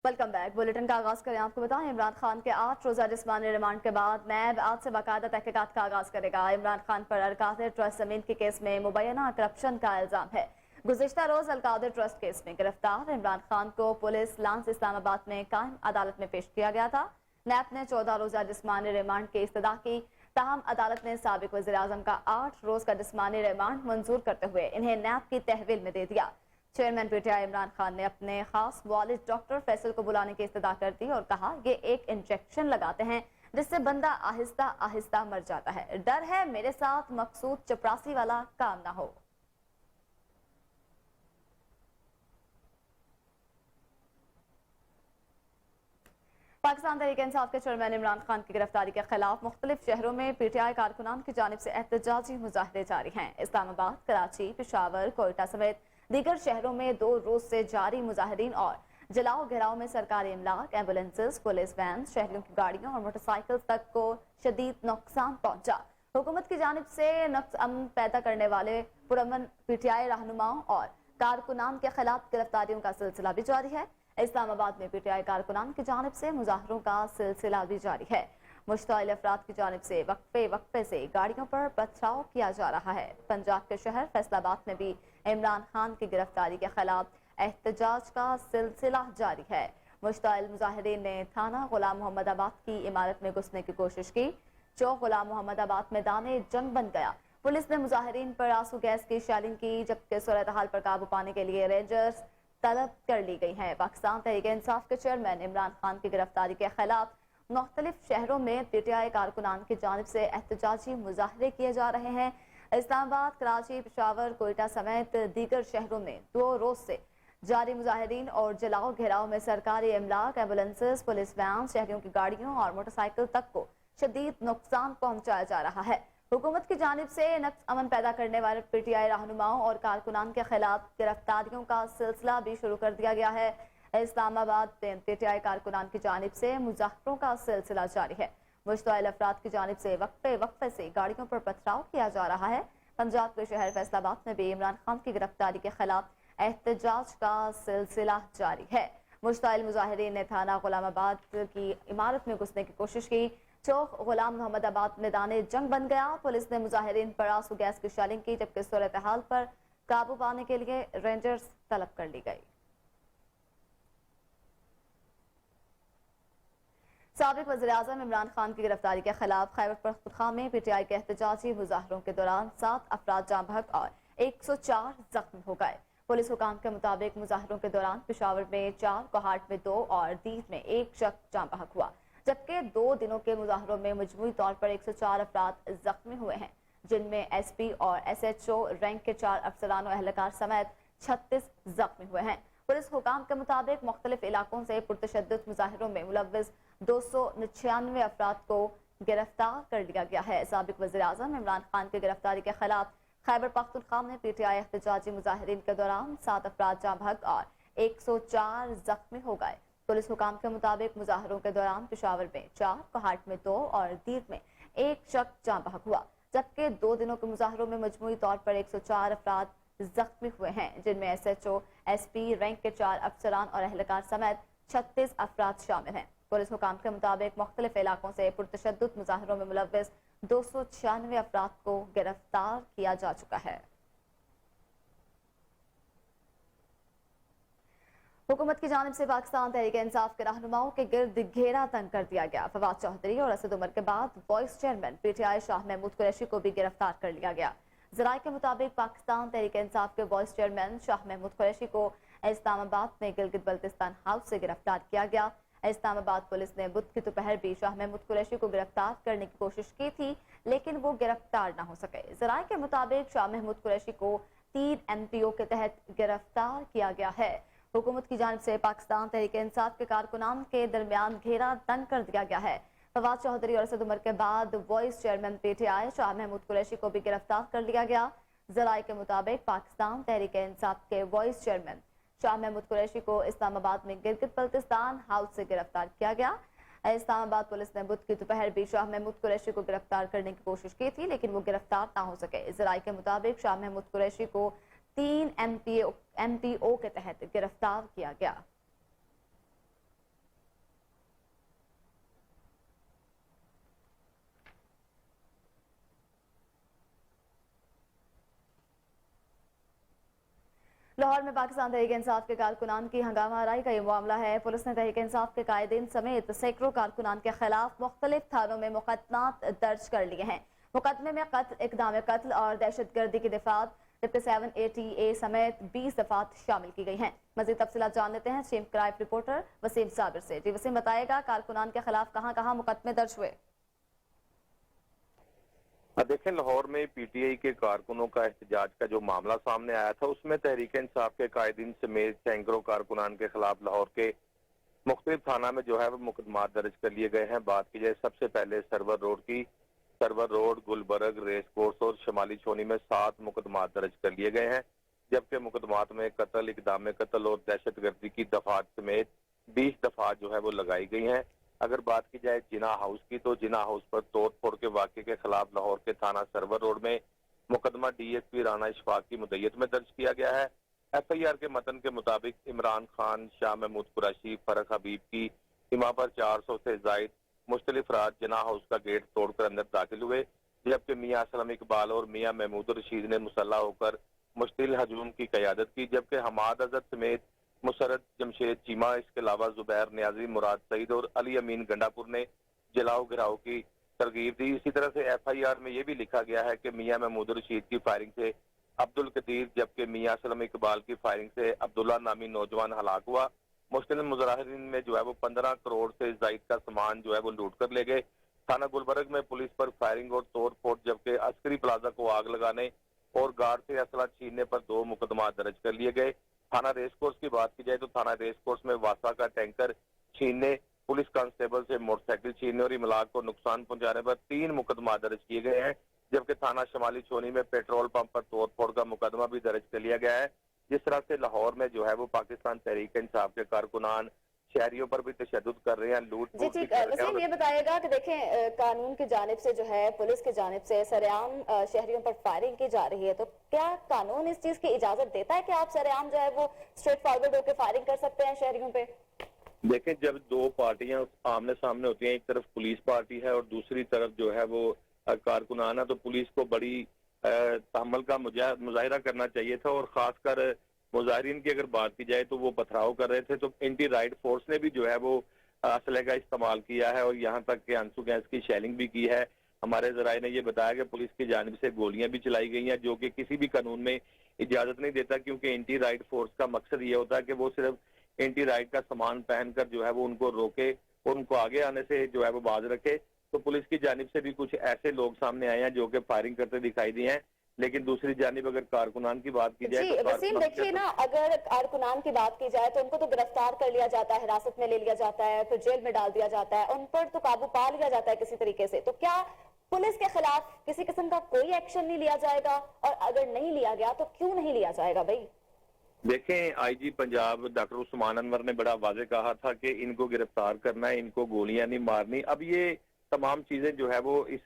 Welcome back. Bulletin का आगाज करें। आपको बताएं, इमरान खान के 8 रोजा जिस्मानी रिमांड के बाद नैब आज से बाकायदा तहकीकात का आगाज करेगा। इमरान खान पर अलकादिर ट्रस्ट जमीन के केस में मुबैना करप्शन का इल्जाम है। गुज़िश्ता रोज अलकादिर ट्रस्ट केस में गिरफ्तार इमरान खान को पुलिस लांस इस्लामाबाद में कायम अदालत में पेश किया गया था। नैब ने 14 रोजा जिस्मानी रिमांड की इस्तदा की, ताहम अदालत ने साबिक वज़ीर आज़म का 8 रोज का जिस्मानी रिमांड मंजूर करते हुए इन्हें नैब की तहवील में दे दिया। चेयरमैन पीटीआई इमरान खान ने अपने खास वालिद डॉक्टर फैसल को बुलाने की इस्तदा कर दी और कहा, ये एक इंजेक्शन लगाते हैं जिससे बंदा आहिस्ता आहिस्ता मर जाता है। डर है मेरे साथ मकसूद चपरासी वाला काम ना हो। पाकिस्तान तहरीक-ए-इंसाफ के चेयरमैन इमरान खान की गिरफ्तारी के खिलाफ मुख्तलिफ शहरों में पीटीआई कारकुनान की जानिब से एहतजाजी मुजाहरे जारी हैं। इस्लामाबाद, कराची, पेशावर, कोयटा समेत दीगर शहरों में 2 रोज से जारी मुजाहरीन और जलाओ घेराव में सरकारी इमलाक, एम्बुलेंसेज, पुलिस वैन, शहरियों की गाड़ियों और मोटरसाइकिल तक को शदीद नुकसान पहुंचा। हुकूमत की जानिब से नक्स अमन पैदा करने वाले पुरअमन पीटीआई रहनुमाओं और कारकुनान के खिलाफ गिरफ्तारियों का सिलसिला भी जारी है। इस्लामाबाद में पीटीआई कारकुनान की जानिब से मुजाहरों का सिलसिला भी जारी है। मुश्ताइल अफराद की जानिब से वक्फे वक्फे से गाड़ियों पर पथराव किया जा रहा है। पंजाब के शहर फैसलाबाद में भी इमरान खान की गिरफ्तारी के खिलाफ एहतजाज का सिलसिला जारी है। मुश्ताइल मुजाहिरीन ने थाना गुलाम मोहम्मदाबाद की इमारत में घुसने की कोशिश की। चौक गुलाम मोहम्मदाबाद मैदान जंग बन गया। पुलिस ने मुजाहिरीन पर आंसू गैस की शेलिंग की, जबकि सूरत हाल पर काबू पाने के लिए रेंजर्स तलब कर ली गई है। पाकिस्तान तहरीक-ए-इंसाफ के चेयरमैन इमरान खान की गिरफ्तारी के खिलाफ मुख्तलिफ शहरों में पीटीआई कारकुनान की जानिब से एहतजाजी मुजाहरे किए जा रहे हैं। इस्लामाबाद, कराची, पेशावर, कोयटा समेत दीगर शहरों में 2 रोज से जारी मुजाहिरीन और जलाओ घेराव में सरकारी इमलाक, एम्बुलेंसेज, पुलिस वैन, शहरियों की गाड़ियों और मोटरसाइकिल तक को शदीद नुकसान पहुंचाया जा रहा है। हुकूमत की जानिब से नक्स अमन पैदा करने वाले पीटीआई रहनुमाओं और कारकुनान के खिलाफ गिरफ्तारियों का सिलसिला भी शुरू कर दिया गया है। इस्लामाबाद में पीटीआई कारकुनान की जानिब से मुजाहरों का सिलसिला जारी है। मुश्ताइल अफराद की जानिब से वक्फे वक्फे से गाड़ियों पर पथराव किया जा रहा है। पंजाब के शहर फैसलाबाद में भी इमरान खान की गिरफ्तारी के खिलाफ एहतजाज का सिलसिला जारी है। मुश्ताइल मुजाहिरीन ने थाना गुलामाबाद की इमारत में घुसने की कोशिश की। चौक गुलाम मोहम्मदाबाद मैदान जंग बन गया। पुलिस ने मुजाहिरीन पर आंसू गैस की शेलिंग की, जबकि सूरत हाल पर काबू पाने के लिए रेंजर्स तलब कर ली गई। साबिक वज़ीर आज़म इमरान खान की गिरफ्तारी के खिलाफ खैबर पख्तूनख्वा में पीटीआई के एहतजाजी मुजाहरों के दौरान 7 अफराद जाँ बहक और 104 जख्मी हो गए। पुलिस हुकाम के मुताबिक मुजाहरों के दौरान पेशावर में 4, कोहाट में 2 और दीद में 1 शख्स जाँ बहक हुआ, जबकि 2 दिनों के मुजाहरों में मजमूई तौर पर 104 अफराद जख्मी हुए हैं, जिनमें एसपी और एसएचओ रैंक के 4 अफसरान और अहलकार समेत 36 जख्मी हुए हैं। पुलिस हुकाम के मुताबिक मुख्तलिफ इलाकों से पुरतशद्दुद मुजाहरों में मुलव्विस 296 अफराद को गिरफ्तार कर लिया गया है। साबिक वज़ीर आज़म इमरान खान की गिरफ्तारी के खिलाफ खैबर पख्तूनख्वा में पीटीआई एहतजाजी मुजाहिरीन के दौरान 7 अफराद जाँ बहक और 104 जख्मी हो गए। पुलिस हुकाम के मुताबिक मुजाहरों के दौरान पेशावर में 4, कोहाट में 2 और दीद में 1 शख्स जाँ बहक हुआ, जबकि 2 दिनों के मुजाहरों में मजमूई तौर पर 104 अफराद जख्मी हुए हैं, जिनमें एसएचओ, एसपी रैंक के 4 अफसरान और अहलकार समेत 36 अफराद शामिल हैं। पुलिस हुकाम के मुताबिक मुख्तलिफ इलाकों से पुरतशद्दुद मुजाहरों में मुलव्विस 296 अफराद को गिरफ्तार किया जा चुका है। हुकूमत की जानिब से पाकिस्तान तहरीक-ए-इंसाफ के रहनुमाओं के गिर्द घेरा तंग कर दिया गया। फवाद चौधरी और असद उमर के बाद vice chairman PTI Shah Mahmood Qureshi को भी गिरफ्तार कर लिया गया। जराये के मुताबिक पाकिस्तान तहरीक-ए-इंसाफ के वाइस चेयरमैन शाह महमूद कुरैशी को इस्लामाबाद में गिलगित बल्तिस्तान हाउस से गिरफ्तार किया गया। इस्लामाबाद पुलिस ने बुध की दोपहर भी शाह महमूद कुरैशी को गिरफ्तार करने की कोशिश की थी, लेकिन वो गिरफ्तार न हो सके। जराये के मुताबिक शाह महमूद कुरैशी को 3 MPO के तहत गिरफ्तार किया गया है। हुकूमत की जानिब से पाकिस्तान तहरीक-ए-इंसाफ के कारकुनान के दरमियान घेरा तंग कर दिया गया है। फवाद चौधरी और असद उमर के बाद vice chairman PTI Shah Mahmood Qureshi को भी गिरफ्तार कर लिया गया। जराये के मुताबिक पाकिस्तान तहरीक-ए-इंसाफ के वाइस चेयरमैन शाह महमूद कुरैशी को इस्लामाबाद में गिलगित बल्तिस्तान हाउस से गिरफ्तार किया गया। इस्लामाबाद पुलिस ने बुध की दोपहर भी शाह महमूद कुरैशी को गिरफ्तार करने की कोशिश की थी, लेकिन वो गिरफ्तार ना हो सके। जराये के मुताबिक शाह महमूद कुरैशी को 3 MPO के तहत गिरफ्तार किया गया। लाहौर में पाकिस्तान तहरीक इंसाफ के कारकुनान की हंगामा आराई का ये मामला है। पुलिस ने तहरीक इंसाफ के कायदीन समेत सैकड़ों कारकुनान के खिलाफ मुख्तलिफ थानों में मुकदमात दर्ज कर लिए हैं। मुकदमे में कत्ल, इक़दाम कत्ल और दहशतगर्दी की दिफात जबकि 7ATA समेत 20 दफात शामिल की गई हैं। मजीद तफसीलात जान लेते हैं chief crime reporter Waseem Sabir से। जी वसीम, बताएगा कारकुनान के खिलाफ कहाँ कहाँ मुकदमे दर्ज हुए? देखें, लाहौर में पीटीआई के कारकुनों का एहतजाज का जो मामला सामने आया था उसमें तहरीक इंसाफ के कायदीन समेत सैकड़ों कारकुनान के खिलाफ लाहौर के मुख्तलिफ थाना में जो है वो मुकदमात दर्ज कर लिए गए हैं। बात की जाए सबसे पहले सरवर रोड की, Sarwar road, Gulberg, race course और शमाली छोनी में 7 मुकदमात दर्ज कर लिए गए हैं, जबकि मुकदमात में कत्ल, इक़दाम कत्ल और दहशतगर्दी की दफात समेत 20 दफात जो है वो लगाई गई हैं। अगर बात की जाए जिना हाउस की, तो जिना हाउस पर तोड़ फोड़ के वाक़े के खिलाफ लाहौर के थाना सरवर रोड में मुकदमा DSP राना इशफाक की मुद्दत में दर्ज किया गया है। FIR के मतन के मुताबिक इमरान खान, शाह महमूद कुरैशी, फरक हबीब की सीमा पर 400 से जायद मुख्तलिफ रात जिना हाउस का गेट तोड़कर अंदर दाखिल हुए, जबकि मियाँ असलम इकबाल और मियाँ महमूद रशीद ने मुसल्ला होकर मुश्तिल हजूम की क़यादत की, जबकि हमाद अजद समेत मुसरत जमशेद चीमा, इसके अलावा जुबैर न्याजी, मुराद सईद और अली अमीन गंडापुर ने जलाओ गिराओ की तरगीब दी। इसी तरह से FIR में यह भी लिखा गया है कि मियाँ महमूद रशीद की फायरिंग से अब्दुल कदीर, जबकि मियाँ असलम इकबाल की फायरिंग से अब्दुल्ला नामी नौजवान हलाक हुआ। मुश्किल मुजाहिरीन में जो है वो 15 करोड़ से जायद का सामान जो है वो लूट कर ले गए। थाना गुलबर्ग में पुलिस पर फायरिंग और तोड़ फोड़, जबकि अस्करी प्लाजा को आग लगाने और गार्ड से असला छीनने पर 2 मुकदमा दर्ज कर लिए गए। थाना रेस कोर्स की बात की जाए तो थाना रेस कोर्स में वासा का टैंकर छीनने, पुलिस कांस्टेबल से मोटरसाइकिल छीनने और इमलाक को नुकसान पहुंचाने पर 3 मुकदमा दर्ज किए गए हैं, जबकि थाना शमाली छोनी में पेट्रोल पंप पर तोड़ फोड़ का मुकदमा भी दर्ज कर लिया गया है। जिस तरह से लाहौर में जो है वो पाकिस्तान तहरीक इंसाफ के कारकुनान शहरियों पर भी तशद्दुद कर रहे हैं, लूट जी ठीक, वसीम ये बताएगा कि देखें कानून की जानिब से जो है, पुलिस की जानिब से सरेआम शहरियों पर फायरिंग की जा रही है, तो क्या कानून इस चीज की इजाजत देता है कि आप सरेआम जो है वो स्ट्रेट फॉरवर्ड होकर फायरिंग कर सकते हैं शहरियों पे? देखें, जब 2 पार्टियां आमने सामने होती हैं, एक तरफ पुलिस पार्टी है और दूसरी तरफ जो है वो कारकुनान है, तो पुलिस को बड़ी तहम्मुल का मुजाहिरा करना चाहिए था। और खासकर मुजाहिरीन की अगर बात की जाए तो वो पथराव कर रहे थे, तो एंटी राइट फोर्स ने भी जो है वो असले का इस्तेमाल किया है और यहाँ तक कि आंसू गैस की शेलिंग भी की है। हमारे जराये ने ये बताया कि पुलिस की जानिब से गोलियां भी चलाई गई हैं, जो कि किसी भी कानून में इजाजत नहीं देता, क्योंकि एंटी राइट फोर्स का मकसद ये होता है कि वो सिर्फ एंटी राइट का सामान पहनकर जो है वो उनको रोके और उनको आगे आने से जो है वो बाज रखे। तो पुलिस की जानिब से भी कुछ ऐसे लोग सामने आए हैं जो कि फायरिंग करते दिखाई दिए हैं, लेकिन दूसरी जानिब अगर कारकुनान की बात की जाए जी तो वसीम देखिए ना, अगर कारकुनान की बात की जाए तो उनको तो गिरफ्तार कर लिया जाता है, हिरासत में ले लिया जाता है, फिर जेल में डाल दिया जाता है, उन पर तो काबू पा लिया जाता है किसी तरीके से, तो क्या पुलिस के खिलाफ किसी किस्म का कोई एक्शन नहीं लिया जाएगा? और अगर नहीं लिया गया तो क्यों नहीं लिया जाएगा भाई? देखें, IG पंजाब डॉक्टर उस्मान अनवर ने बड़ा वाजे कहा था कि इनको गिरफ्तार करना है, इनको गोलियां नहीं मारनी। अब ये तमाम चीजें जो है वो इस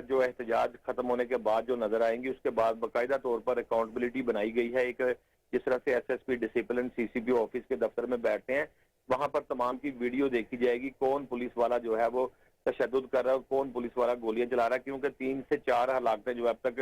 जो एहतजाज खत्म होने के बाद जो नजर आएंगी, उसके बाद बाकायदा तौर पर अकाउंटेबिलिटी बनाई गई है। एक जिस तरह से SSP डिसिप्लिन CCP ऑफिस के दफ्तर में बैठते हैं, वहां पर तमाम की वीडियो देखी जाएगी, कौन पुलिस वाला जो है वो तशद्दुद कर रहा है, कौन पुलिस वाला गोलियां चला रहा है, क्योंकि 3 से 4 हलाकतें जो अब तक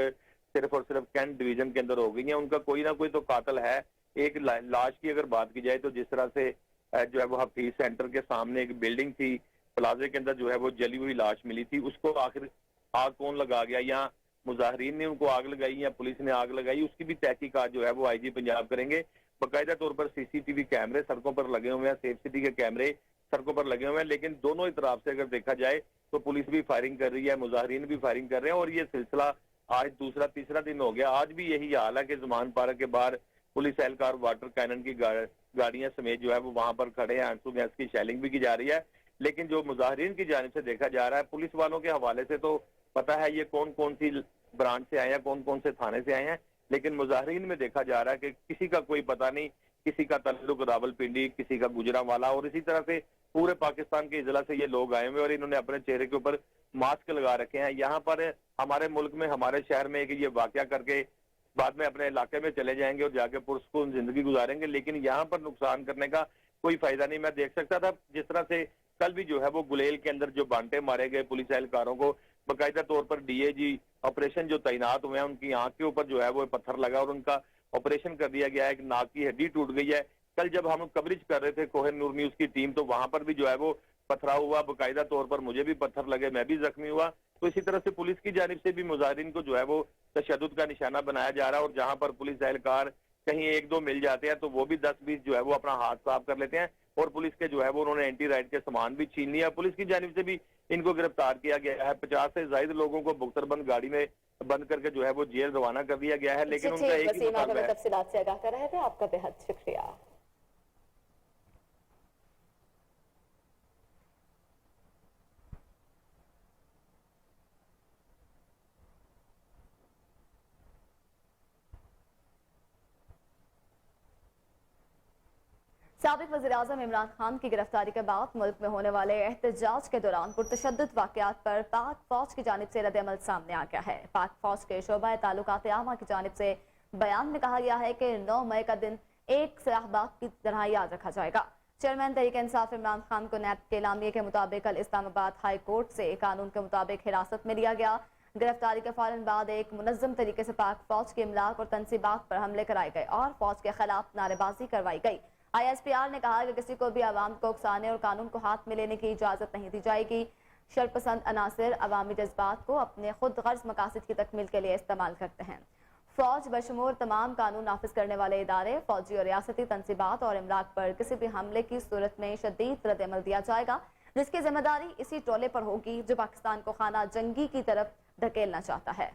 सिर्फ और सिर्फ कैंट डिवीजन के अंदर हो गई हैं। उनका कोई ना कोई तो कातिल है। एक लाश की अगर बात की जाए तो जिस तरह से जो है वो हफीज सेंटर के सामने एक बिल्डिंग थी, प्लाजे के अंदर जो है वो जली हुई लाश मिली थी, उसको आखिर आग कौन लगा गया, या मुजाहिरीन ने उनको आग लगाई या पुलिस ने आग लगाई, उसकी भी तहकीकात जो है वो IG पंजाब करेंगे। बाकायदा तौर पर CCTV कैमरे सड़कों पर लगे हुए हैं, सेफ सिटी के कैमरे सड़कों पर लगे हुए हैं, लेकिन दोनों ही तरफ से अगर देखा जाए तो पुलिस भी फायरिंग कर रही है, मुजाहिरीन भी फायरिंग कर रहे हैं। और ये सिलसिला आज दूसरा तीसरा दिन हो गया। आज भी यही हाल है कि ज़मान पार्क के बाहर पुलिस एहलकार वाटर कैनन की गाड़ियां समेत जो है वो वहां पर खड़े हैं, आंसू गैस की शेलिंग भी की जा रही है। लेकिन जो मुजाहिरीन की जानिब से देखा जा रहा है, पुलिस वालों के हवाले से तो पता है ये कौन कौन सी ब्रांच से आए हैं, कौन कौन से थाने से आए हैं, लेकिन मुजाहिरीन में देखा जा रहा है कि किसी का कोई पता नहीं, किसी का तल्लुक रावलपिंडी, किसी का गुजरांवाला, और इसी तरह से पूरे पाकिस्तान के जिला से ये लोग आए हुए और इन्होंने अपने चेहरे के ऊपर मास्क लगा रखे हैं। यहाँ पर हमारे मुल्क में, हमारे शहर में ये वाकया करके बाद में अपने इलाके में चले जाएंगे और जाके पुरसकून जिंदगी गुजारेंगे, लेकिन यहाँ पर नुकसान करने का कोई फायदा नहीं। मैं देख सकता था जिस तरह से कल भी जो है वो गुलेल के अंदर जो बांटे मारे गए पुलिस एहलकारों को, बाकायदा तौर पर DAG ऑपरेशन जो तैनात हुए हैं, उनकी आंख के ऊपर जो है वो पत्थर लगा और उनका ऑपरेशन कर दिया गया है, एक नाक की हड्डी टूट गई है। कल जब हम कवरेज कर रहे थे कोहिनूर न्यूज की टीम, तो वहां पर भी जो है वो पथराव हुआ, बाकायदा तौर पर मुझे भी पत्थर लगे, मैं भी जख्मी हुआ। तो इसी तरह से पुलिस की जानिब से भी मुजाहिरीन को जो है वो तशद्दुद का निशाना बनाया जा रहा है, और जहां पर पुलिस एहलकार कहीं एक दो मिल जाते हैं तो वो भी 10-20 जो है वो अपना हाथ साफ कर लेते हैं, और पुलिस के जो है वो उन्होंने एंटी राइड के सामान भी छीन लिया। पुलिस की जानिब से भी इनको गिरफ्तार किया गया है। 50 से ज्यादा लोगों को बुख्तरबंद गाड़ी में बंद करके जो है वो जेल रवाना कर दिया गया है, लेकिन उनका एक ही मुतालबा है। तफसीलात से आगाह कर रहे थे, आपका बेहद शुक्रिया। साबिक वज़ीर-ए-आज़म इमरान खान की गिरफ्तारी के बाद मुल्क में होने वाले एहतजाज के दौरान पुरतशद्दुद वाक़यात पर पाक फौज की जानिब से रद्द-ए-अमल सामने आ गया है। पाक फौज के शोबा ताल्लुकात आमा की जानिब से बयान में कहा गया है कि 9 मई का दिन एक सयाहबाग की तरह याद रखा जाएगा। चेयरमैन तहरीक-ए-इंसाफ इमरान खान को नैब के एलामिये के मुताबिक कल इस्लामाबाद हाई कोर्ट से कानून के मुताबिक हिरासत में लिया गया। गिरफ्तारी के फौरन बाद एक मुनज़्ज़म तरीके से पाक फौज के इमलाक और तनसीबात पर हमले कराए गए और फौज के खिलाफ नारेबाजी करवाई गई। ISPR ने कहा कि किसी को भी आवाम को उकसाने और कानून को हाथ में लेने की इजाजत नहीं दी जाएगी। शरपसंद अनासिर अवामी जज्बात को अपने खुद गर्ज मकासद की तकमील के लिए इस्तेमाल करते हैं। फौज बशमूर तमाम कानून नाफिज करने वाले इदारे, फौजी और रियासती तनसीबात और इमलाक पर किसी भी हमले की सूरत में शदीद रद्द-ए-अमल दिया जाएगा, जिसकी जिम्मेदारी इसी टोले पर होगी जो पाकिस्तान को खाना जंगी की तरफ धकेलना चाहता है।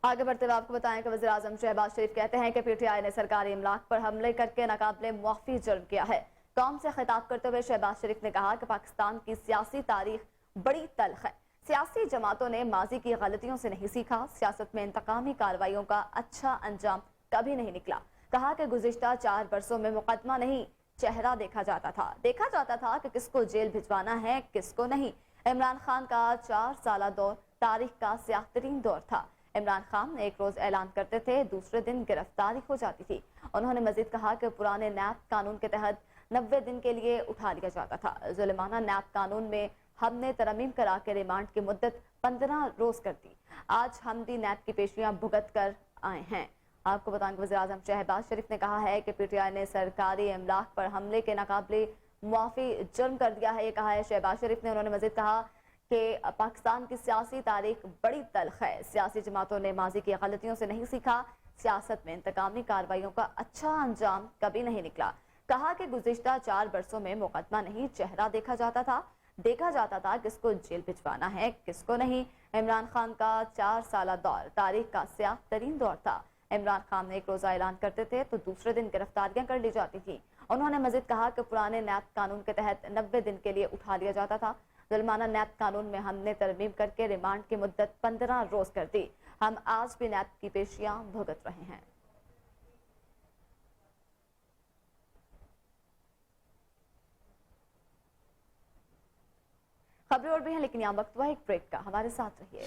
आगे बढ़ते हुए आपको बताएं कि वज़ीर-ए-आज़म शहबाज शरीफ कहते हैं कि PTI ने सरकारी इमलाक पर हमले करके नाकाबिले मुआफ़ी जुर्म किया है। कौम से खिताब करते हुए शहबाज शरीफ ने कहा कि पाकिस्तान की सियासी तारीख बड़ी तल्ख है। सियासी जमातों ने माजी की गलतियों से नहीं सीखा। सियासत में इंतकामी कार्रवाइयों का अच्छा अंजाम कभी नहीं निकला। कहा कि गुज़िश्ता 4 बरसों में मुकदमा नहीं, चेहरा देखा जाता था कि किसको जेल भिजवाना है, किसको नहीं। इमरान खान का 4 साला दौर तारीख का स्याह-तरीन दौर था। इमरान खान एक रोज ऐलान करते थे, दूसरे दिन गिरफ्तारी हो जाती थी। उन्होंने मजीद कहा कि पुराने नैब कानून के तहत 90 दिन के लिए उठा लिया जाता था। जुल्माना नैब कानून में हमने तरमीम करा के रिमांड की मुद्दत 15 रोज कर दी। आज हम भी नैब की पेशियां भुगत कर आए हैं। आपको बताएं कि वज़ीर-ए-आज़म शहबाज शरीफ ने कहा है कि PTI ने सरकारी इमलाक पर हमले के नाकाबिले मुआफ़ी जुर्म कर दिया है। ये कहा है शहबाज शरीफ ने। उन्होंने मजीद कहा कि पाकिस्तान की सियासी तारीख बड़ी तल्ख है। सियासी जमातों ने माजी की गलतियों से नहीं सीखा। सियासत में इंतकामी कार्रवाइयों का अच्छा अंजाम कभी नहीं निकला। कहा कि गुज़िश्ता 4 बरसों में मुकदमा नहीं, चेहरा देखा जाता था किसको जेल भिजवाना है, किसको नहीं। इमरान खान का 4 साला दौर तारीख का स्याह तरीन दौर था। इमरान खान एक रोजा ऐलान करते थे तो दूसरे दिन गिरफ्तारियां कर ली जाती थी। उन्होंने मजीद कहा कि पुराने नैब कानून के तहत 90 दिन के लिए उठा लिया जाता था। जुल्माना नैब कानून में हमने तरमीम करके रिमांड की मुद्दत 15 रोज कर दी। हम आज भी नैब की पेशियां भुगत रहे हैं। खबरें और भी हैं, लेकिन यहाँ वक्त हुआ एक ब्रेक का। हमारे साथ रहिए।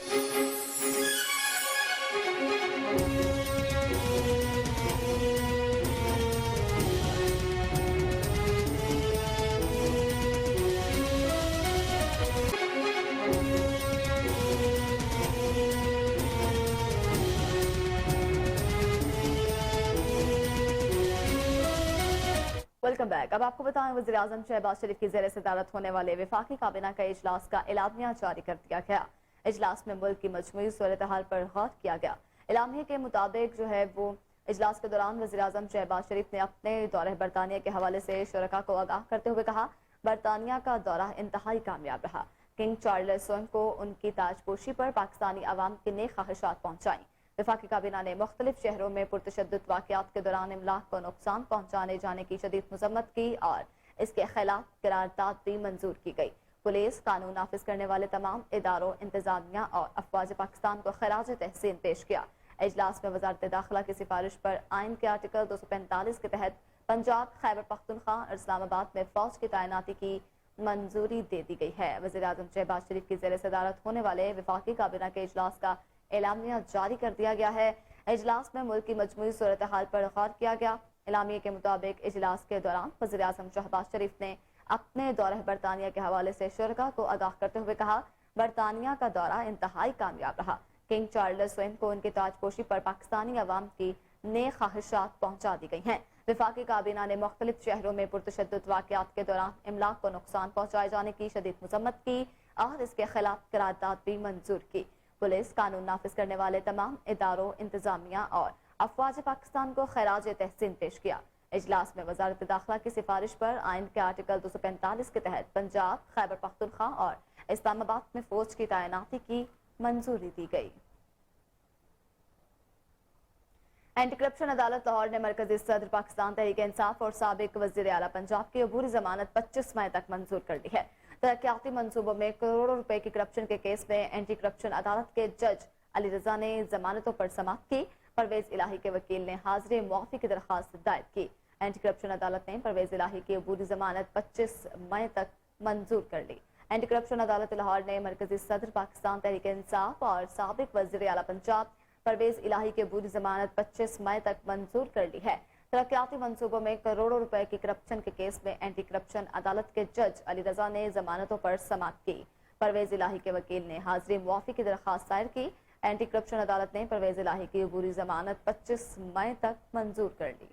Welcome back. अब आपको बताएं, वज़ीर-ए-आज़म शहबाज शरीफ की ज़ेर सदारत होने वाले वफाकी काबीना का इजलास का एलामिया जारी कर दिया गया। इजलास में मुल्क की मजमूई सूरत हाल पर गौर किया गया। एलामिया के मुताबिक जो है वो इजलास के दौरान वज़ीर-ए-आज़म शहबाज शरीफ ने अपने दौरे बरतानिया के हवाले से शुरका को आगाह करते हुए कहा, बरतानिया का दौरा इंतहाई कामयाब रहा। किंग चार्ल्स स्वयं को उनकी ताजपोशी पर पाकिस्तानी अवाम की नेक ख्वाहिशात पहुँचाई। वफाकी काबीना ने मुख्तलिफ शहरों में पुरतशद्दुद वाक़यात के दौरान इमलाक को नुकसान पहुँचाने जाने की शदीद मजम्मत की और इसके खिलाफ करारदाद भी मंजूर की गई। पुलिस, कानून नाफिज करने वाले तमाम इदारों, इंतजामिया और अफवाज पाकिस्तान को खराज तहसीन पेश किया। इजलास में वजारत दाखिला की सिफारिश पर आइन के आर्टिकल 245 के तहत पंजाब, खैबर पख्तूनख्वा और इस्लामाबाद में फौज की तैनाती की मंजूरी दे दी गई है। वज़ीर-ए-आज़म शहबाज शरीफ की ज़ेर सदारत होने वाले वफाकी काबीना के इजलास का एलामिया जारी कर दिया गया है। इजलास में मुल्क की मजमूई सूरत हाल पर गौर किया गया। एलामिया के मुताबिक इजलास के दौरान वज़ीर-ए-आज़म शहबाज शरीफ ने अपने दौरे बरतानिया के हवाले से शुरका को आगाह करते हुए कहा, बरतानिया का दौरा इंतहाई कामयाब रहा। किंग चार्ल्स स्वयं को उनकी ताजपोशी पर पाकिस्तानी अवाम की नेक ख्वाहिशात पहुंचा दी गई हैं। वफाकी काबीना ने मुख्तलिफ शहरों में पुरतशद्दुद वाक़यात के दौरान इमलाक को नुकसान पहुंचाए जाने की शदीद मजम्मत की और इसके खिलाफ करारदाद भी मंजूर की। पुलिस कानून नाफिज करने वाले तमाम इदारों, इंतजामिया और अफवाज पाकिस्तान को खराज तहसीन पेश किया। इजलास में वजारत दाखिला की सिफारिश पर आइन के आर्टिकल 245 के तहत पंजाब, खैबर पख्तूनख्वा और इस्लामाबाद में फौज की तैनाती की मंजूरी दी गई। एंटी करप्शन अदालत लाहौर ने मरकजी सदर पाकिस्तान तहरीक इंसाफ और साबिक वजीर आला पंजाब की अबूरी जमानत 25 मई तक मंजूर कर दी है। तरक्याती मंसूबों में करोड़ों रुपए के करप्शन के केस में एंटी करप्शन अदालत के जज अली रजा ने जमानतों पर समाअत की। परवेज इलाही के वकील ने हाजिर मुआफी की दरखास्त दायर की। एंटी करप्शन अदालत ने परवेज इलाही की अबूरी जमानत 25 मई तक मंजूर कर ली। एंटी करप्शन अदालत लाहौर ने मरकजी सदर पाकिस्तान तहरीक इंसाफ और साबिक वजीर आला पंजाब परवेज इलाही की अबूरी जमानत 25 मई तक मंजूर कर ली है। तरक्याती मंसूबों में करोड़ों रुपए के करप्शन के केस में एंटी करप्शन अदालत के जज अली रजा ने जमानतों पर समाअत की। परवेज इलाही के वकील ने हाजिरी मुआफी की दरखास्त दायर की। एंटी करप्शन अदालत ने परवेज इलाही की अबूरी जमानत 25 मई तक मंजूर कर ली।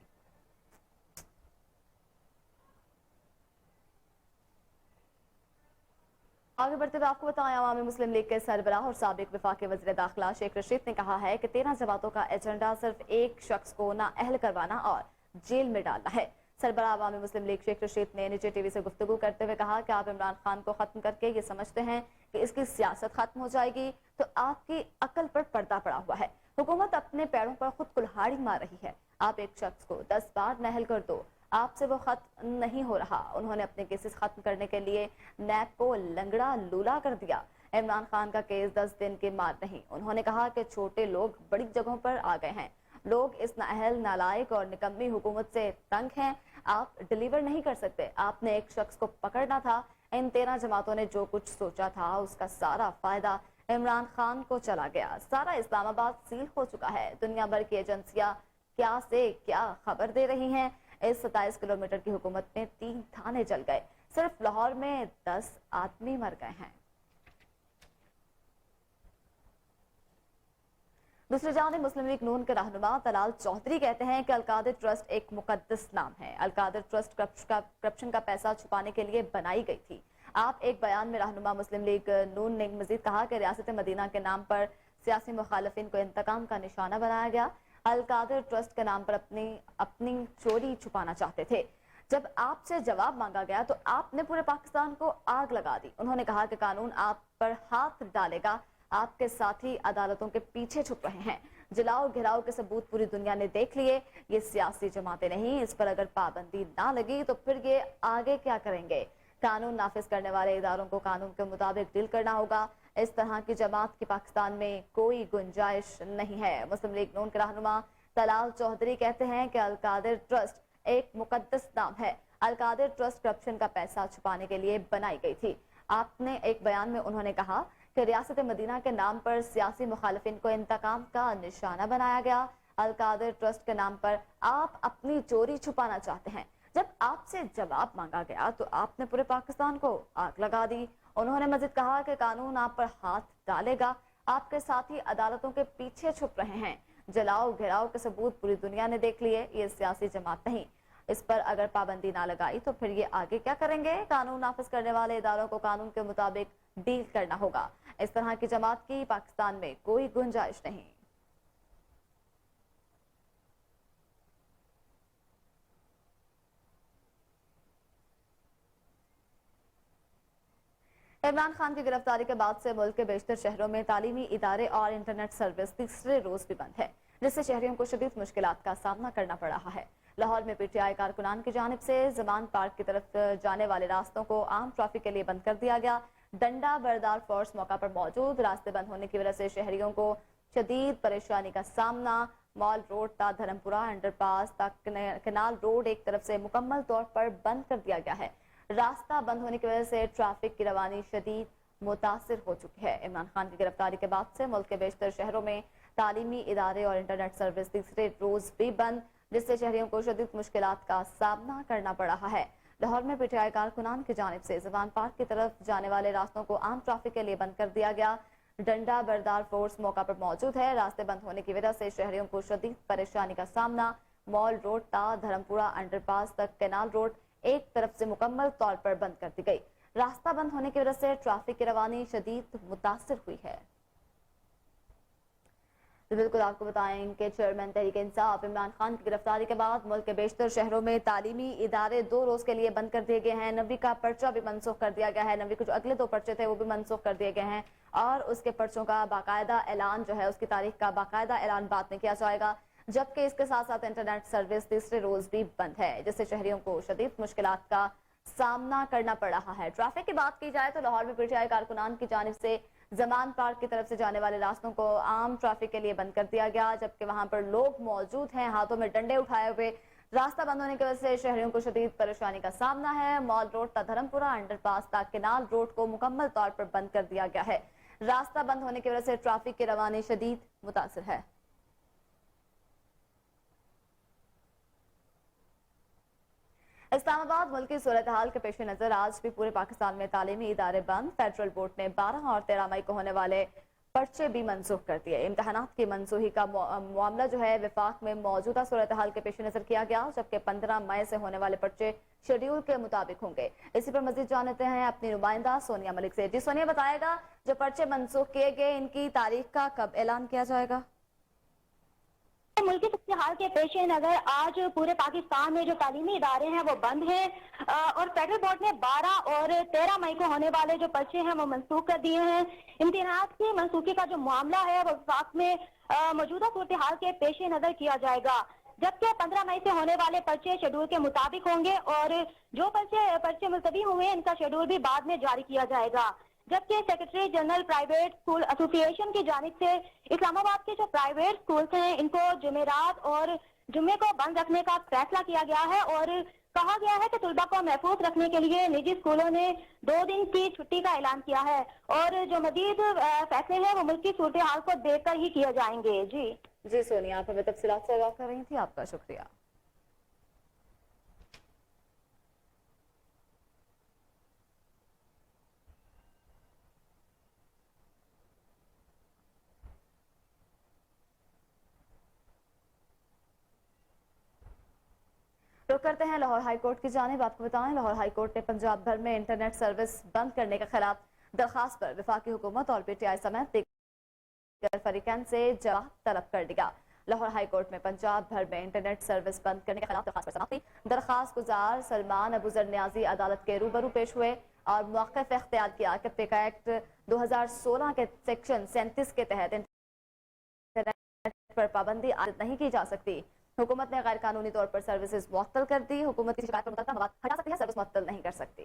आगे बढ़ते हुए आपको बताएं, अवामी मुस्लिम लीग के सरबराह और साबिक वफाकी वज़ीर दाखिला शेख रशीद ने कहा है कि 13 जमातों का एजेंडा सिर्फ एक शख्स को नाअहल करवाना और जेल में डालना है। सरबराह अवामी मुस्लिम लीग शेख रशीद ने निजी टीवी से गुफ्तगू करते हुए कहा कि आप इमरान खान को खत्म करके ये समझते हैं कि इसकी सियासत खत्म हो जाएगी तो आपकी अकल पर पर्दा पड़ा हुआ है। हुकूमत अपने पैरों पर खुद कुल्हाड़ी मार रही है। आप एक शख्स को 10 बार नाअहल कर दो, आपसे वो खत्म नहीं हो रहा। उन्होंने अपने केसेस खत्म करने के लिए नैब को लंगड़ा लूला कर दिया। इमरान खान का केस 10 दिन की मार नहीं। उन्होंने कहा कि छोटे लोग बड़ी जगहों पर आ गए हैं। लोग इस नाअहल, नालायक और निकम्मी हुकूमत से तंग हैं। आप डिलीवर नहीं कर सकते। आपने एक शख्स को पकड़ना था। इन 13 जमातों ने जो कुछ सोचा था उसका सारा फायदा इमरान खान को चला गया। सारा इस्लामाबाद सील हो चुका है। दुनिया भर की एजेंसियां क्या से क्या खबर दे रही हैं। इस 27 किलोमीटर की हुकूमत में 3 थाने जल गए। सिर्फ लाहौर में 10 आदमी मर गए हैं। दूसरी जानिब मुस्लिम लीग नून के रहनुमा तलाल चौधरी कहते हैं कि अलकादिर ट्रस्ट एक मुकद्दस नाम है। अलकादिर ट्रस्ट करप्शन का पैसा छुपाने के लिए बनाई गई थी। आप एक बयान में रहनुमा मुस्लिम लीग नून ने मजीद कहा कि रियासत मदीना के नाम पर सियासी मुखालिफिन को इंतकाम का निशाना बनाया गया। अलकादिर ट्रस्ट के नाम पर अपनी चोरी छुपाना चाहते थे। जब आपसे जवाब मांगा गया तो आपने पूरे पाकिस्तान को आग लगा दी। उन्होंने कहा कि कानून आप पर हाथ डालेगा। आपके साथी अदालतों के पीछे छुप रहे हैं। जलाओ घिराओ के सबूत पूरी दुनिया ने देख लिए। ये सियासी जमातें नहीं। इस पर अगर पाबंदी ना लगी तो फिर ये आगे क्या करेंगे। कानून नाफिज करने वाले इदारों को कानून के मुताबिक डील करना होगा। इस तरह की जमात की पाकिस्तान में कोई गुंजाइश नहीं है। मुस्लिम लीग नून के रहनुमा तलाल चौधरी कहते हैं कि अलकादिर ट्रस्ट एक मुकद्दस नाम है। अलकादिर ट्रस्ट करप्शन का पैसा छुपाने के लिए बनाई गई थी। आपने एक बयान में उन्होंने कहा कि रियासत मदीना के नाम पर सियासी मुखालिफिन को इंतकाम का निशाना बनाया गया। अलकादिर ट्रस्ट के नाम पर आप अपनी चोरी छुपाना चाहते हैं। जब आपसे जवाब मांगा गया तो आपने पूरे पाकिस्तान को आग लगा दी। उन्होंने मजीद कहा कि कानून आप पर हाथ डालेगा। आपके साथी अदालतों के पीछे छुप रहे हैं। जलाओ घिराओ के सबूत पूरी दुनिया ने देख लिए। ये सियासी जमात नहीं। इस पर अगर पाबंदी ना लगाई तो फिर ये आगे क्या करेंगे। कानून नाफिज करने वाले इदारों को कानून के मुताबिक डील करना होगा। इस तरह की जमात की पाकिस्तान में कोई गुंजाइश नहीं। इमरान खान की गिरफ्तारी के बाद से मुल्क के बेशतर शहरों में तालीमी इदारे और इंटरनेट सर्विस तीसरे रोज भी बंद है, जिससे शहरियों को शदीद मुश्किलात का सामना करना पड़ रहा है। लाहौर में पीटीआई कारकुनान की जानिब से जमान पार्क की तरफ जाने वाले रास्तों को आम ट्रैफिक के लिए बंद कर दिया गया। डंडा बरदार फोर्स मौका पर मौजूद। रास्ते बंद होने की वजह से शहरियों को शदीद परेशानी का सामना। मॉल रोड ता धर्मपुरा अंडरपास तक केनाल रोड एक तरफ से मुकम्मल तौर पर बंद कर दिया गया है। रास्ता बंद होने की वजह से ट्रैफिक की रवानी शदीद मुतासिर हो चुकी है। इमरान खान की गिरफ्तारी के बाद से मुल्क के बेशतर शहरों में तालीमी इदारे और इंटरनेट सर्विस तीसरे रोज भी बंद, जिससे शहरियों को शदीद मुश्किलात का सामना करना पड़ रहा है। लाहौर में पीटीआई कारकुनान की जानिब से जवान पार्क की तरफ जाने वाले रास्तों को आम ट्रैफिक के लिए बंद कर दिया गया। डंडा बरदार फोर्स मौका पर मौजूद है। रास्ते बंद होने की वजह से शहरियों को शदीद परेशानी का सामना। मॉल रोड ता धर्मपुरा अंडरपास तक कैनाल रोड एक तरफ से मुकम्मल तौर पर बंद कर दी गई। रास्ता बंद होने की वजह से ट्रैफिक की रवानी शदीद मुतासिर हुई है। तो बिल्कुल आपको बताएं कि चेयरमैन तहरीक इंसाफ इमरान खान की गिरफ्तारी के बाद मुल्क के बेशतर शहरों में तालीमी इदारे 2 रोज के लिए बंद कर दिए गए हैं। 9वीं का पर्चा भी मनसूख कर दिया गया है। 9वीं के जो अगले 2 पर्चे थे वो भी मनसूख कर दिए गए हैं और उसके पर्चों का बाकायदा ऐलान जो है, उसकी तारीख का बाकायदा ऐलान बाद में किया जाएगा। जबकि इसके साथ साथ इंटरनेट सर्विस तीसरे रोज भी बंद है, जिससे शहरियों को शदीद मुश्किलात का सामना करना पड़ रहा है। ट्रैफिक की बात की जाए तो लाहौर में पीटीआई कारकुनान की जानिब से जमान पार्क की तरफ से जाने वाले रास्तों को आम ट्रैफिक के लिए बंद कर दिया गया, जबकि वहां पर लोग मौजूद हैं हाथों में डंडे उठाए हुए। रास्ता बंद होने की वजह से शहरियों को शदीद परेशानी का सामना है। मॉल रोड तक धर्मपुरा अंडरपास तक कैनाल रोड को मुकम्मल तौर पर बंद कर दिया गया है। रास्ता बंद होने की वजह से ट्रैफिक की रवानी शदीद मुतासिर है। इस्लामाबाद मुल्की सूरत हाल के पेश नजर आज भी पूरे पाकिस्तान में तालीमी इदारे बंद। फेडरल बोर्ड ने 12 और 13 मई को होने वाले पर्चे भी मनसूख कर दिए। इम्तहानात की मनसूखी का मामला जो है विफाक में मौजूदा सूरत हाल के पेश नजर किया गया, जबकि 15 मई से होने वाले पर्चे शेड्यूल के मुताबिक होंगे। इसी पर मजीद जानते हैं अपनी नुमाइंदा सोनिया मलिक से। जी सोनिया, बताएगा जो पर्चे मनसूख किए गए इनकी तारीख का कब ऐलान किया जाएगा? मुल्की सूरत हाल के पेश नजर आज पूरे पाकिस्तान में जो तालीमी इदारे हैं वो बंद हैं और फेडरल बोर्ड ने 12 और 13 मई को होने वाले जो पर्चे हैं वो मनसूख कर दिए हैं। इम्तिहानात की मनसूखी का जो मामला है वो वफाक में मौजूदा सूरत हाल के पेश नजर किया जाएगा, जबकि 15 मई से होने वाले पर्चे शेड्यूल के मुताबिक होंगे और जो पर्चे मुलतवी हुए इनका शेड्यूल भी बाद में जारी किया जाएगा। जबकि secretary general private school association की जानिब से इस्लामाबाद के जो प्राइवेट स्कूल्स हैं इनको जुमेरात और जुम्मे को बंद रखने का फैसला किया गया है और कहा गया है कि तलबा को महफूज रखने के लिए निजी स्कूलों ने 2 दिन की छुट्टी का ऐलान किया है और जो मजीद फैसले हैं वो मुल्क की सूरत हाल को देखकर ही किए जाएंगे। जी सोनिया, आप हमें तफसीलात से आगाह कर रही थी, आपका शुक्रिया। रुक करते हैं लाहौर हाईकोर्ट की जानिब। आपको बताएं लाहौर हाईकोर्ट ने पंजाब भर में इंटरनेट सर्विस बंद करने के खिलाफ दरखास्त पर वफाकी हुकूमत और पीटीआई समेत दीगर फरीकैन से जवाब तलब कर दिया। लाहौर हाईकोर्ट में पंजाब भर में इंटरनेट सर्विस बंद करने के खिलाफ दरखास्त पर समाप्ति। दरखास्त गुजार सलमान अबूजर न्याजी अदालत के रूबरू पेश हुए और मौक़िफ़ इख्तियार किया कि पेका एक्ट 2016 के सेक्शन 37 के तहत इंटरनेट पर पाबंदी आयद नहीं की जा सकती। हुकूमत ने गैर कानूनी तौर पर सर्विसेज मुअत्तल कर दी। हुकूमत की शिकायत पर मुतल्लिका मवाद हटा सकती है, सर्विस मुअत्तल नहीं कर सकती।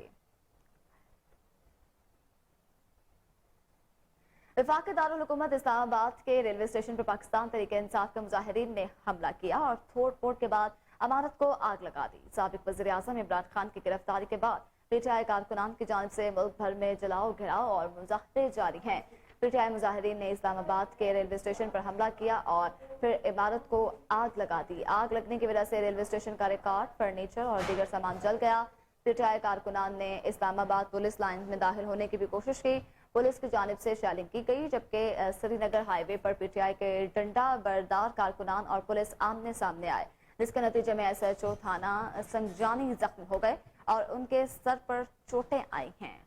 वफाकी दारुल हुकूमत इस्लामाबाद के रेलवे स्टेशन पर पाकिस्तान तहरीक इंसाफ के मुजाहिरीन ने हमला किया और तोड़ फोड़ के बाद अमारत को आग लगा दी। साबिक वज़ीर आज़म इमरान खान की गिरफ्तारी के बाद पीटीआई कारकुनान की जानिब से मुल्क भर में जलाओ घिराव और मुजाहरे जारी हैं। पीटीआई मुजाहिरीन ने इस्लामाबाद के रेलवे स्टेशन पर हमला किया और फिर इमारत को आग लगा दी। आग लगने की वजह से रेलवे स्टेशन का रिकॉर्ड, फर्नीचर और दीगर सामान जल गया। पीटीआई कारकुनान ने इस्लामाबाद पुलिस लाइन में दाखिल होने की भी कोशिश की। पुलिस की जानिब से शेलिंग की गई, जबकि श्रीनगर हाईवे पर पीटीआई के डंडा बरदार कारकुनान और पुलिस आमने सामने आए, जिसके नतीजे में SHO थाना संगजानी जख्मी हो गए और उनके सर पर चोटें आई हैं।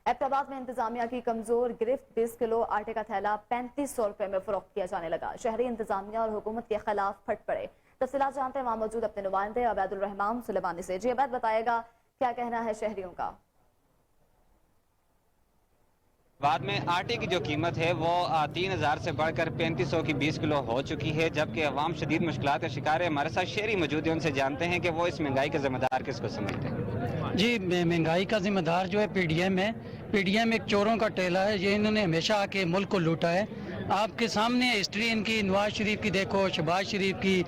एबटाबाद में इंतजामिया की कमजोर गिरफ्त 20 किलो आटे का थैला 3500 रुपए में फरोख्त किया जाने लगा। शहरी इंतजामिया और हुकूमत के खिलाफ फट पड़े। तफसीलात जानते हैं वहां मौजूद अपने नुमाइंदे अबैदुल रहमान सुलेमानी से। जी अबैद, बताएगा क्या कहना है शहरियों का? बाद में आटे की जो कीमत है वो 3000 से बढ़कर 3500 की 20 किलो हो चुकी है, जबकि अवाम शदीद मुश्किलात का शिकार है। हमारे साथ शहरी मौजूद है, उनसे जानते हैं कि वो इस महंगाई के जिम्मेदार किसको समझते हैं। जी, महंगाई का जिम्मेदार जो है PDM है। PDM एक चोरों का टेला है। ये इन्होंने हमेशा आके मुल्क को लूटा है आपके सामने हिस्ट्री इनकी, नवाज शरीफ की देखो, शहबाज शरीफ की,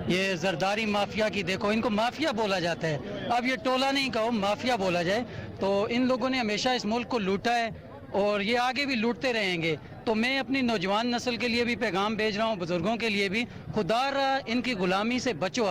ये जरदारी माफिया की देखो, इनको माफिया बोला जाता है। अब ये टोला नहीं कहो, माफिया बोला जाए। तो इन लोगों ने हमेशा इस मुल्क को लूटा है और ये आगे भी लूटते रहेंगे। तो मैं अपनी नौजवान नस्ल के लिए भी पैगाम भेज रहा हूँ, बुजुर्गों के लिए भी, खुदारा इनकी गुलामी से बचो।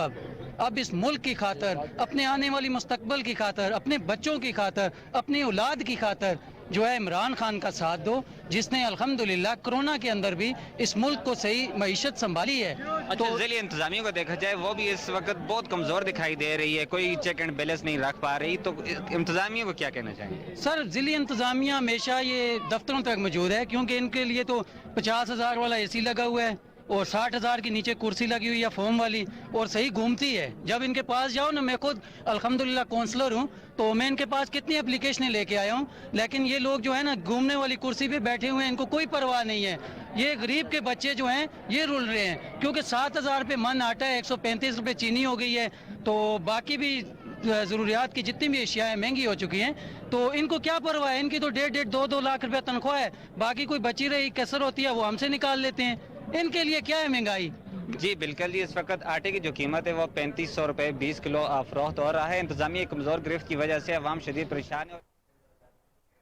अब इस मुल्क की खातर, अपने आने वाली मुस्तकबल की खातर, अपने बच्चों की खातर, अपनी औलाद की खातर जो है इमरान खान का साथ दो, जिसने अल्हम्दुलिल्लाह कोरोना के अंदर भी इस मुल्क को सही मईशत संभाली है। तो ज़िले इंतजामिया को देखा जाए वो भी इस वक्त बहुत कमज़ोर दिखाई दे रही है, कोई चेक एंड बैलेंस नहीं रख पा रही, तो इंतजामिया को क्या कहना चाहेंगे? सर, ज़िली इंतजामिया हमेशा ये दफ्तरों तक मौजूद है, क्योंकि इनके लिए तो 50,000 वाला एसी लगा हुआ है और 60,000 की नीचे कुर्सी लगी हुई है फोम वाली, और सही घूमती है। जब इनके पास जाओ ना, मैं खुद अल्हम्दुलिल्लाह काउंसलर हूँ, तो मैं इनके पास कितनी एप्लीकेशनें लेके आया हूँ, लेकिन ये लोग जो है ना घूमने वाली कुर्सी पे बैठे हुए हैं, इनको कोई परवाह नहीं है। ये गरीब के बच्चे जो हैं ये रुल रहे हैं, क्योंकि 7,000 रुपये मन आटा है, 135 रुपये चीनी हो गई है, तो बाकी भी ज़रूरियात की जितनी भी अशिया है महंगी हो चुकी हैं। तो इनको क्या परवाह है? इनकी तो 1.5 2 लाख रुपया तनख्वाह है, बाकी कोई बची रही कसर होती है वो हमसे निकाल लेते हैं। इनके लिए क्या है महंगाई? जी बिल्कुल जी, इस वक्त आटे की जो कीमत है वो 3500 रुपये 20 किलो फरोख्त हो रहा है। इंतजामिया कमज़ोर गिरफ्त की वजह से अवाम शदीद परेशान है।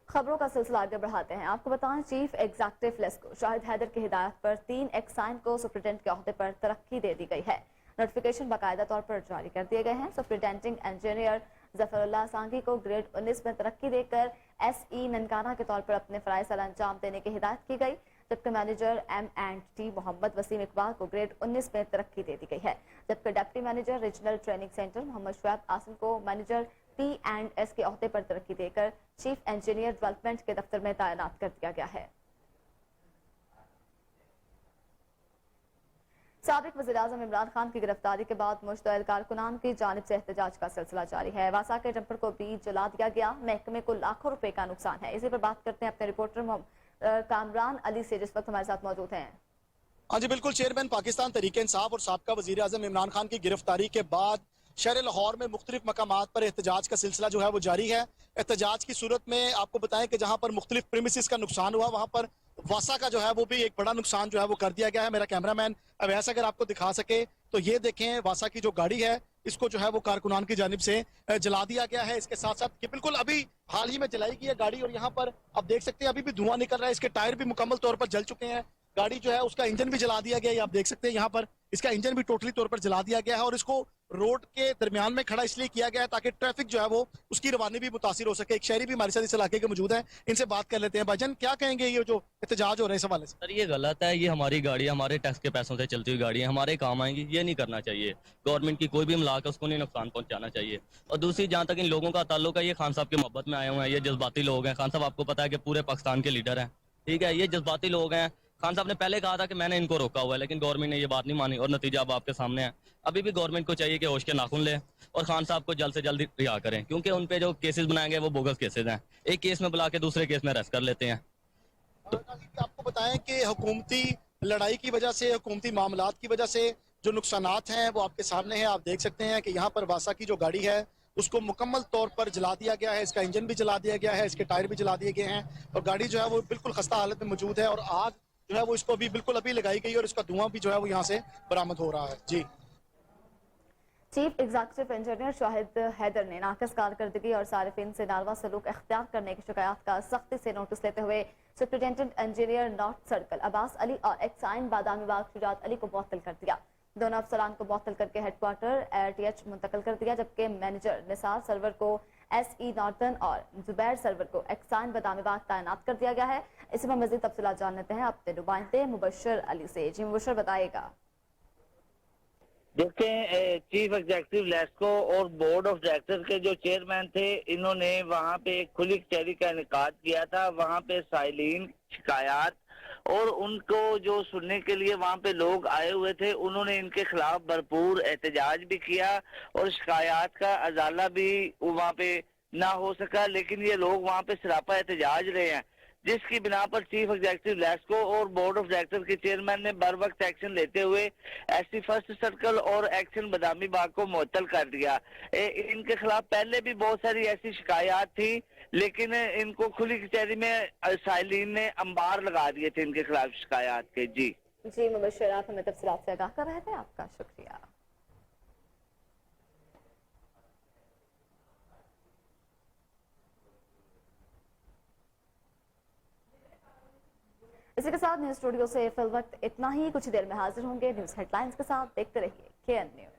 खबरों का सिलसिला आगे बढ़ाते हैं। आपको बताएं, चीफ एग्जीक्यूटिव लेस्को शाहिद हैदर की हिदायत पर 3 एक्साइन को सुप्रिटेंडेंट के ओहदे पर तरक्की दे दी गई है। नोटिफिकेशन बाकायदा तौर पर जारी कर दिए गए हैं। सुप्रिटेंडिंग इंजीनियर जफरुल्लाह सांगी को ग्रेड 19 में तरक्की देकर SE ननकाना के तौर पर अपने फ़राइज़ अंजाम देने की हिदायत की गई, जबकि मैनेजर M&T मोहम्मद वसीम इकबाल को ग्रेड 19 में तरक्की दे दी गई है। जबकि deputy manager regional training centre Mohammad Shoaib Asim को मैनेजर P&S के ओहदे पर तरक्की देकर चीफ इंजीनियर डेवलपमेंट के दफ्तर में तैनात कर दिया गया है। साबिक वज़ीर-ए-आज़म इमरान खान की गिरफ्तारी के बाद मुश्तअल कारकुनान की जानिब से एहतजाज का सिलसिला जारी है। वासा के डंपर को भी जला दिया गया, महकमे को लाखों रुपए का नुकसान है। इसी पर बात करते हैं अपने रिपोर्टर कामरान अली से, जिस वक्त हमारे साथ मौजूद हैं। हाँ जी बिल्कुल, चेयरमैन पाकिस्तान तहरीक इंसाफ और साबका वज़ीर-ए-आज़म इमरान खान की गिरफ्तारी के बाद शहर लाहौर में मुख्तलिफ मकामात पर एहतजाज का सिलसिला जो है वो जारी है। एहतजाज की सूरत में आपको बताएं कि जहाँ पर मुख्तलिफ प्रीमिसेस का नुकसान हुआ, वहाँ पर वासा का जो है वो भी एक बड़ा नुकसान जो है वो कर दिया गया है। मेरा कैमरामैन अवैस अगर आपको दिखा सके तो ये देखें, वासा की जो गाड़ी है इसको जो है वो कारकुनान की जानिब से जला दिया गया है। इसके साथ साथ कि बिल्कुल अभी हाल ही में जलाई गई है गाड़ी, और यहाँ पर आप देख सकते हैं अभी भी धुआं निकल रहा है। इसके टायर भी मुकम्मल तौर पर जल चुके हैं। गाड़ी जो है उसका इंजन भी जला दिया गया है। आप देख सकते हैं यहाँ पर इसका इंजन भी टोटली तौर पर जला दिया गया है, और इसको रोड के दरमियान में खड़ा इसलिए किया गया है ताकि ट्रैफिक जो है वो उसकी रवानी भी मुतासिर हो सके। एक शहरी भी हमारे साथ इस इलाके के मौजूद है, इनसे बात कर लेते हैं। भाईजान, क्या कहेंगे ये जो एहतजाज हो रहे हैं इस हवाले से? सर ये गलत है, ये हमारी गाड़ी है, हमारे टैक्स के पैसों से चलती हुई गाड़ी है, हमारे काम आएंगी, ये नहीं करना चाहिए। गवर्नमेंट की कोई भी मिलाकर उसको नहीं नुकसान पहुंचाना चाहिए। और दूसरी, जहाँ तक इन लोगों का ताल्लुक है, ये खान साहब की मोहब्बत में आए हुए हैं, ये जज्बाती लोग हैं। खान साहब आपको पता है कि पूरे पाकिस्तान के लीडर हैं, ठीक है, ये जज्बाती लोग हैं। खान साहब ने पहले कहा था कि मैंने इनको रोका हुआ है, लेकिन गवर्नमेंट ने ये बात नहीं मानी और नतीजा अब आपके सामने है। अभी भी गवर्नमेंट को चाहिए कि होश के नाखून ले और खान साहब को जल्द से जल्द रिहा करें, क्योंकि उन पे जो केसेस बनाए गए वो बोगस केसेस हैं। एक केस में बुला के दूसरे केस में अरेस्ट कर लेते हैं। आपको बताएं कि हुकूमती लड़ाई की वजह से, हुकूमती मामलात की वजह से जो नुकसानात हैं वो आपके सामने हैं। आप देख सकते हैं कि यहाँ पर वासा की जो गाड़ी है उसको मुकम्मल तौर पर जला दिया गया है। इसका इंजन भी जला दिया गया है, इसके टायर भी जला दिए गए हैं, और गाड़ी जो है वो बिल्कुल खस्ता हालत में मौजूद है। और आग जो है वो इसको भी बिल्कुल अभी लगाई गई, और इसका धुआं भी जो है वो यहाँ से बरामद हो रहा है। जी, chief executive engineer Shahid Haider ने नाक़िस कारकर्दगी और सारिफिन से नारवा सलूक इख्तियार करने की शिकायत का सख्ती से नोटिस लेते हुए superintendent engineer north circle Abbas Ali और एक्साइन बादामी बाग शुजात अली को मुअत्तल कर दिया। दोनों अफसरान को मुअत्तल करके हेडक्वार्टर ARTH मुंतकिल कर दिया, जबकि मैनेजर निसार सरवर को SE नॉर्थन और जुबैर सरवर को एक्साइन बादामी बाग तैनात कर दिया गया है। इसी पर मजीद तफसीलात जान लेते हैं अपने नुमाइंदे मुबशर अली से। जी मुबशर, बताइएगा। देखिए, चीफ एग्जीक्यूटिव लेस्को और बोर्ड ऑफ डायरेक्टर के जो चेयरमैन थे, इन्होंने वहाँ पे एक खुली कचहरी का इनेकाद किया था। वहाँ पे साइलिन शिकायत और उनको जो सुनने के लिए वहाँ पे लोग आए हुए थे, उन्होंने इनके खिलाफ भरपूर एहतजाज भी किया और शिकायत का अजाला भी वहाँ पे ना हो सका, लेकिन ये लोग वहाँ पे सरापा एहतजाज रहे हैं। जिसकी बिना पर चीफ एग्जीक्यूटिव लेस्को और बोर्ड ऑफ डायरेक्टर के चेयरमैन ने बर वक्त एक्शन लेते हुए एससी फर्स्ट सर्कल और एक्शन बदामी बाग को मुअत्तल कर दिया। इनके खिलाफ पहले भी बहुत सारी ऐसी शिकायत थी, लेकिन इनको खुली कचहरी में साइलिन ने अंबार लगा दिए थे इनके खिलाफ शिकायत के। जी मुबशर, आप हमें तफसीलात से आगाह कर रहे थे, आपका शुक्रिया। इसी के साथ न्यूज स्टूडियो से फिल वक्त इतना ही। कुछ देर में हाजिर होंगे न्यूज हेडलाइंस के साथ। देखते रहिए KN न्यूज।